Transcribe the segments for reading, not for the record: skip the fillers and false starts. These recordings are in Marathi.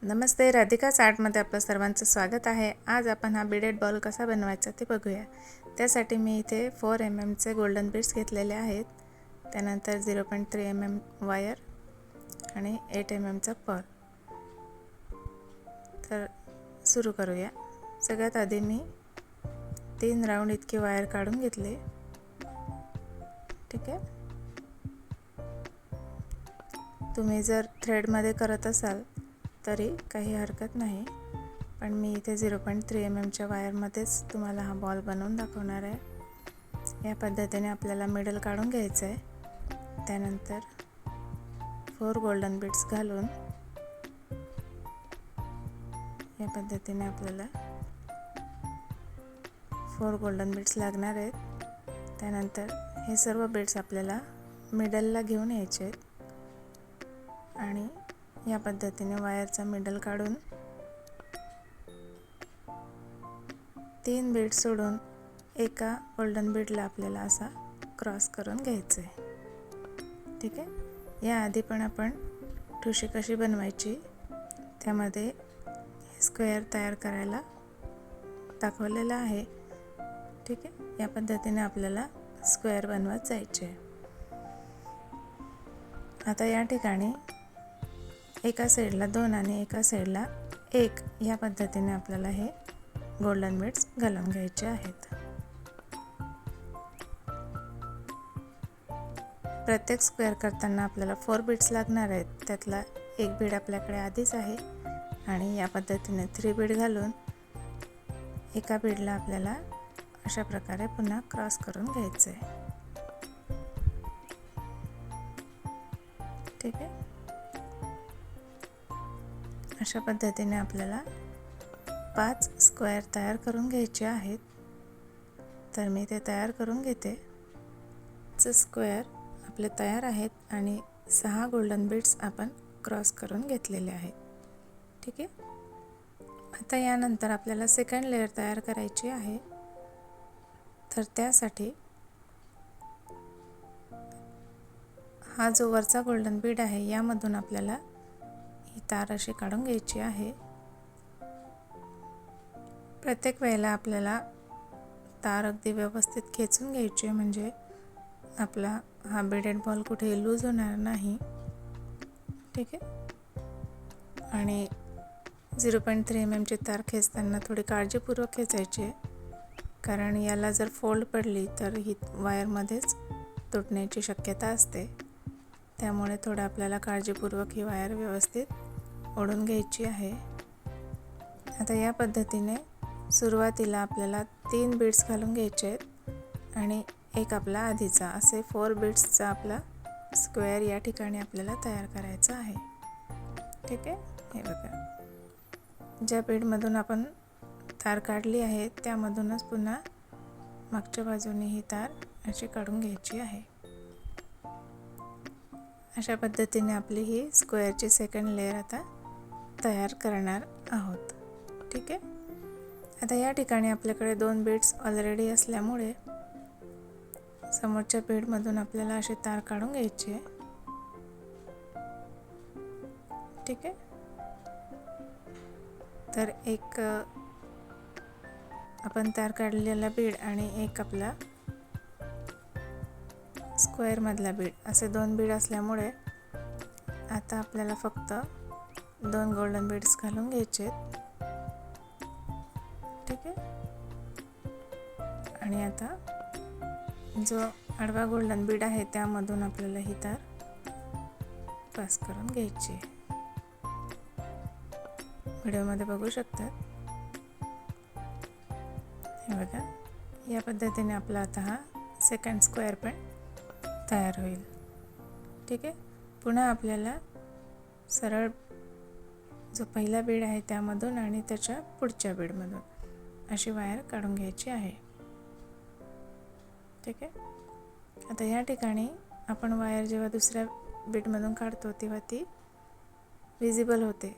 नमस्ते, राधिकाच आर्टमध्ये आपलं सर्वांचं स्वागत आहे. आज आपण हा बीडेड बॉल कसा बनवायचा ते बघूया. त्यासाठी मी इथे 4 mm चे गोल्डन बीड्स घेतलेले आहेत. त्यानंतर 0.3 mm वायर आणि 8 mm चा पर्ल. तर सुरू करूया. सगळ्यात आधी मी 3 राऊंड इतकी वायर काढून घेतले. ठीक आहे. तुम्ही जर थ्रेडमध्ये करत असाल तरी काही हरकत नाही, पण मी इथे 0.3 mm च्या वायरमध्येच तुम्हाला हा बॉल बनवून दाखवणार आहे. या पद्धतीने आपल्याला मिडल काढून घ्यायचं आहे. त्यानंतर 4 गोल्डन बीड्स घालून या पद्धतीने आपल्याला 4 गोल्डन बीड्स लागणार आहेत. त्यानंतर हे सर्व बीड्स आपल्याला मिडलला घेऊन यायचे आहेत आणि या पद्धतीने वायरचा मिडल काढून 3 बीड सोडून एका गोल्डन बीडला आपल्याला असा क्रॉस करून घ्यायचं आहे. ठीक आहे. याआधी पण आपण ठुशी कशी बनवायची त्यामध्ये स्क्वेअर तयार करायला दाखवलेलं आहे. ठीक आहे. या पद्धतीने आपल्याला स्क्वेअर बनवत जायचे. आता या ठिकाणी एका साईडला 2 आणि एका साईडला 1 या पद्धतीने आपल्याला हे गोल्डन बीड्स घालून घ्यायचे आहेत. प्रत्येक स्क्वेअर करताना आपल्याला 4 बीड्स लागणार आहेत. त्यातला एक बीड आपल्याकडे आधीच आहे आणि या पद्धतीने 3 बीड घालून एका बीडला आपल्याला अशा प्रकारे पुन्हा क्रॉस करून घ्यायचं आहे. ठीक आहे. अशा पद्धतीने आपल्याला 5 स्क्वेअर तयार करून घ्यायचे आहेत. तर मी ते तयार करून घेते. स्क्वेअर आपले तयार आहेत आणि 6 गोल्डन बीड्स आपण क्रॉस करून घेतलेले आहेत. ठीक आहे. आता यानंतर आपल्याला सेकंड लेयर तयार करायची आहे. तर त्यासाठी हा जो वरचा गोल्डन बीड आहे यामधून आपल्याला ही तार अशी काढून घ्यायची आहे. प्रत्येक वेळेला आपल्याला तार अगदी व्यवस्थित खेचून घ्यायची म्हणजे आपला हा बीडेड बॉल कुठे लूज होणार नाही. ठीक आहे. आणि 0.3 mm ची तार खेचताना थोडी काळजीपूर्वक खेचायची आहे, कारण याला जर फोल्ड पडली तर ही वायरमध्येच तुटण्याची शक्यता असते. त्यामुळे थोडं आपल्याला काळजीपूर्वक ही वायर व्यवस्थित ओढून घ्यायची आहे. आता या पद्धतीने सुरुवातीला आपल्याला 3 बीड्स घालून घ्यायचे आहेत आणि एक आपला आधीचा असे 4 बीड्सचा आपला स्क्वेअर या ठिकाणी आपल्याला तयार करायचा आहे. ठीक आहे. हे बघा, ज्या बीडमधून आपण तार काढली आहे त्यामधूनच पुन्हा मागच्या बाजूने ही तार अशी काढून घ्यायची आहे. अशा पद्धतीने आपली ही स्क्वेअरची सेकंड लेयर आता तयार करणार आहोत. ठीक आहे. आता या ठिकाणी आपल्याकडे 2 बीड्स ऑलरेडी असल्यामुळे समोरच्या बीडमधून आपल्याला अशी तार काढून घ्यायची आहे. ठीक आहे. तर एक आपण तार काढलेला बीड आणि एक आपला स्क्वेअर मधला बीड असे 2 बीड असल्यामुळे आता आपल्याला फक्त 2 गोल्डन बीड्स घालून घ्यायचे. ठीक आहे. आणि आता जो आडवा गोल्डन बीड आहे त्यामधून आपल्याला ही तार पास करून घ्यायची. व्हिडिओमध्ये बघू शकतात. हे बघा, या पद्धतीने आपला आता हा सेकंड स्क्वेअर पण तयार होईल. ठीक आहे. पुन्हा आपल्याला सरळ जो पहिला बीड आहे त्यामधून आणि त्याच्या पुढच्या बीडमधून अशी वायर काढून घ्यायची आहे. ठीक आहे. आता या ठिकाणी आपण वायर जेव्हा दुसऱ्या बीडमधून काढतो तेव्हा ती विजिबल होते.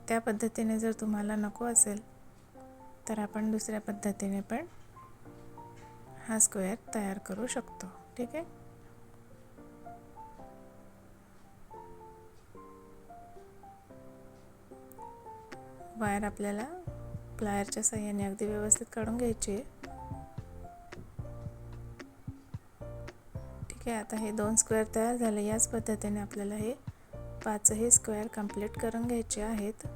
त्या पद्धतीने जर तुम्हाला नको असेल तर आपण दुसऱ्या पद्धतीने पण हा स्क्वेअर तयार करू शकतो. ठीक आहे. वायर आपल्याला प्लायरच्या साहाय्याने अगदी व्यवस्थित काढून घ्यायची आहे. ठीक आहे, आता हे 2 स्क्वेअर तयार झाले. याच पद्धतीने आपल्याला हे 5ही स्क्वेअर कंप्लीट करून घ्यायचे आहेत.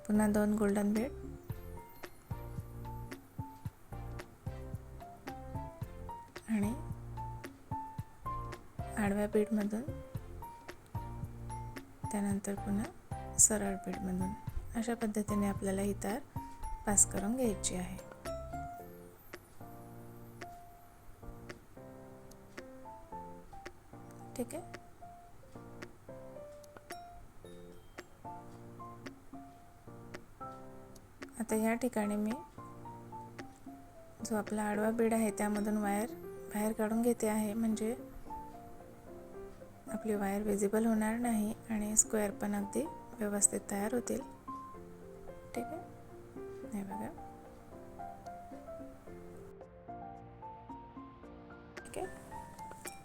पुन्हा 2 गोल्डन बीड आणि आडव्या बीडमधून, त्यानंतर पुन्हा सरळ बीडमधून अशा पद्धतीने आपल्याला ही तार पास करून घ्यायची आहे. ठीक आहे. आता या ठिकाणी मी जो आपला आडवा बीड आहे त्यामधून वायर बाहेर काढून घेते आहे, म्हणजे आपली वायर विजिबल होणार नाही आणि स्क्वेअर पण अगदी व्यवस्थित तयार होतील. ठीक आहे, हे बघा. ठीक आहे,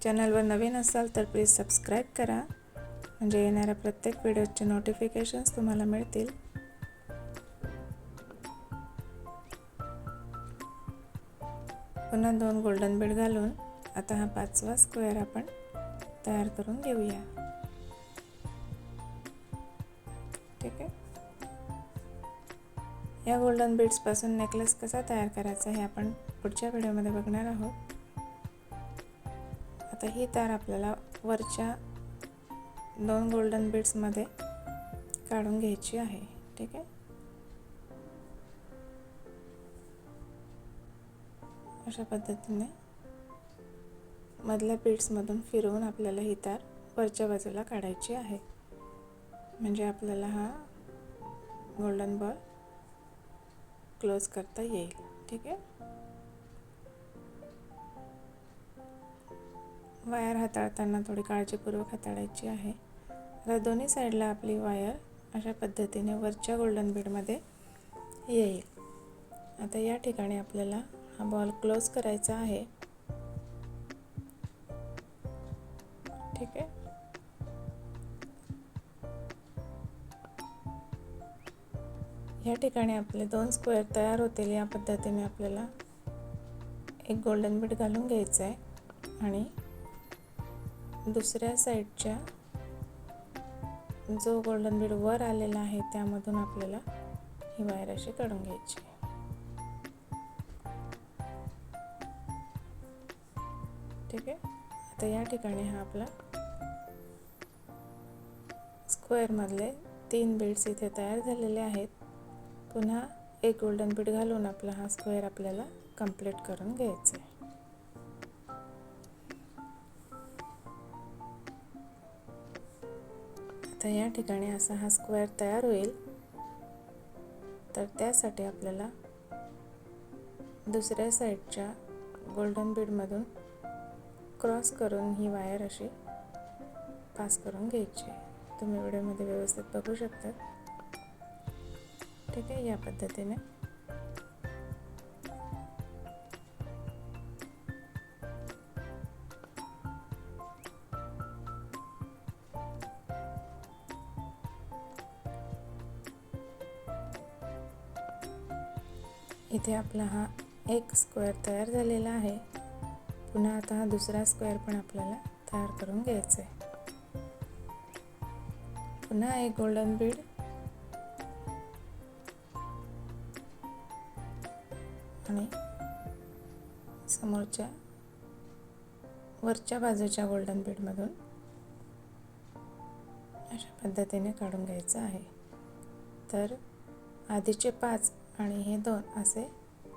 चॅनलवर नवीन असाल तर प्लीज सबस्क्राईब करा, म्हणजे येणाऱ्या प्रत्येक व्हिडिओचे नोटिफिकेशन्स तुम्हाला मिळतील. पुन्हा 2 गोल्डन बीड घालून आता हा 5वा स्क्वेअर आपण तयार करून घेऊया. ठीक आहे, या गोल्डन बीड्स पासून नेकलेस कसा तयार करायचा हे आपण पुढच्या व्हिडिओमध्ये बघणार आहोत. आता ही तार आपल्याला वरच्या 2 गोल्डन बीड्स मध्ये काढून घ्यायची आहे. ठीक आहे, अशा पद्धतीने मधल्या बीड्समधून फिरवून आपल्याला ही तार वरच्या बाजूला काढायची आहे, म्हणजे आपल्याला हा गोल्डन बॉल क्लोज करता येईल. ठीक आहे, वायर हाताळताना थोडी काळजीपूर्वक हाताळायची आहे. आता दोन्ही साईडला आपली वायर अशा पद्धतीने वरच्या गोल्डन बीडमध्ये येईल. आता या ठिकाणी आपल्याला हा बॉल क्लोज करायचा आहे. ठीक आहे, या ठिकाणी आपले 2 स्क्वेअर तयार होतील. या पद्धतीने आपल्याला एक गोल्डन बीड घालून घ्यायचं आहे आणि दुसऱ्या साईडच्या जो गोल्डन बीड वर आलेला आहे त्यामधून आपल्याला ही वायर अशी काढून घ्यायची. ठीक आहे, आता या ठिकाणी हा आपला स्क्वेअर मधले 3 बीड्स इथे तयार झालेले आहेत. पुन्हा एक गोल्डन बीड घालून आपला हा स्क्वेअर आपल्याला कंप्लीट करून घ्यायचा आहे. आता या ठिकाणी असा हा स्क्वेअर तयार होईल, तर त्यासाठी आपल्याला दुसऱ्या साईडच्या गोल्डन बीडमधून क्रॉस करून ही वायर अशी पास करून घ्यायची. तुम्ही व्हिडिओमध्ये व्यवस्थित बघू शकता. ठीक आहे, या पद्धतीने इथे आपला हा एक स्क्वेअर तयार झालेला आहे. पुन्हा आता हा दुसरा स्क्वेअर पण आपल्याला तयार करून घ्यायचा आहे. पुन्हा एक गोल्डन बीड आणि समोरच्या वरच्या बाजूच्या गोल्डन बीडमधून अशा पद्धतीने काढून घ्यायचं आहे. तर आधीचे 5 आणि हे 2 असे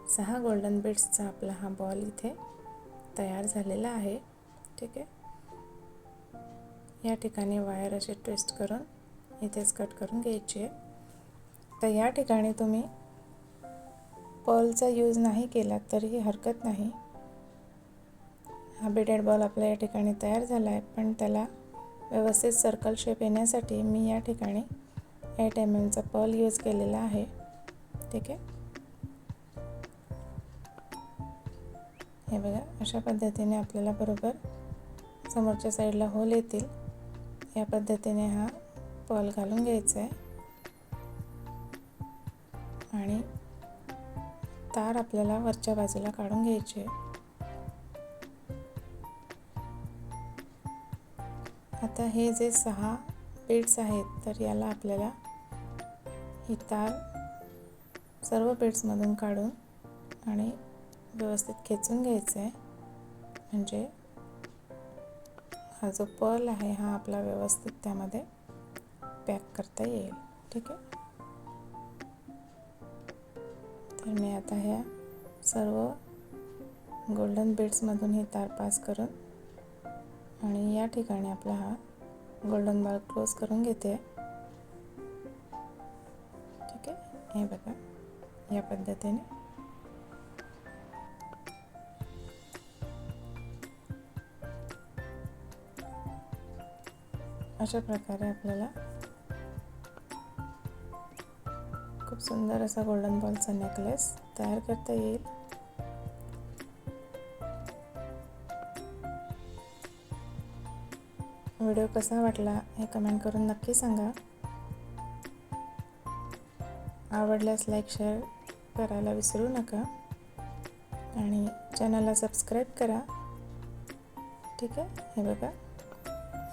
6 गोल्डन बीड्सचा आपला हा बॉल इथे तयार झालेला आहे. ठीक आहे, या ठिकाणी वायर असे ट्विस्ट करून इथेच कट करून घ्यायची आहे. तर या ठिकाणी तुम्ही पर्लचा यूज नाही केला तरीही हरकत नाही. हा बीडेड बॉल आपला या ठिकाणी तयार झाला आहे, पण त्याला व्यवस्थित सर्कल शेप येण्यासाठी मी या ठिकाणी 8 mm चा पर्ल यूज केलेला आहे. ठीक आहे, हे बघा, अशा पद्धतीने आपल्याला बरोबर समोरच्या साईडला होल येतील या पद्धतीने हा पर्ल घालून घ्यायचा आहे. आणि तार आपल्याला वरच्या बाजूला काढून घ्यायची आहे. आता हे जे 6 बीड्स आहेत तर याला आपल्याला ही तार सर्व बीड्समधून काढून आणि व्यवस्थित खेचून घ्यायचं आहे, म्हणजे हा जो पर्ल आहे हा आपला व्यवस्थित त्यामध्ये पॅक करता येईल. ठीक आहे. तर मी आता ह्या सर्व गोल्डन बीड्समधून ही तार पास करून आणि या ठिकाणी आपला हा गोल्डन बॉल क्लोज करून घेते. ठीक आहे. हे बघा या पद्धतीने अशा प्रकारे आपल्याला खूप सुंदर असा गोल्डन बॉलचा नेकलेस तयार करता येईल. व्हिडिओ कसा वाटला हे कमेंट करून नक्की सांगा. आवडल्यास लाईक शेअर करायला विसरू नका आणि चॅनलला सबस्क्राईब करा. ठीक आहे. हे बघा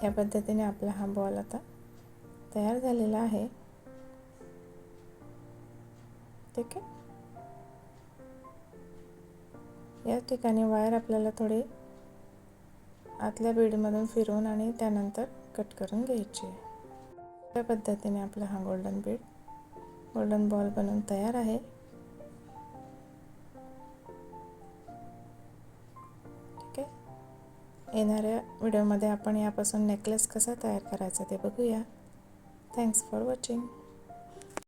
या पद्धतीने आपला हा बॉल आता तयार झालेला आहे. ठीक आहे. या ठिकाणी वायर आपल्याला थोडी आतल्या बीडमधून फिरवून आणि त्यानंतर कट करून घ्यायची आहे. या पद्धतीने आपला हा गोल्डन बॉल बनवून तयार आहे. ठीक आहे. येणाऱ्या व्हिडिओमध्ये आपण यापासून नेकलेस कसा तयार करायचा ते बघूया. Thanks for watching.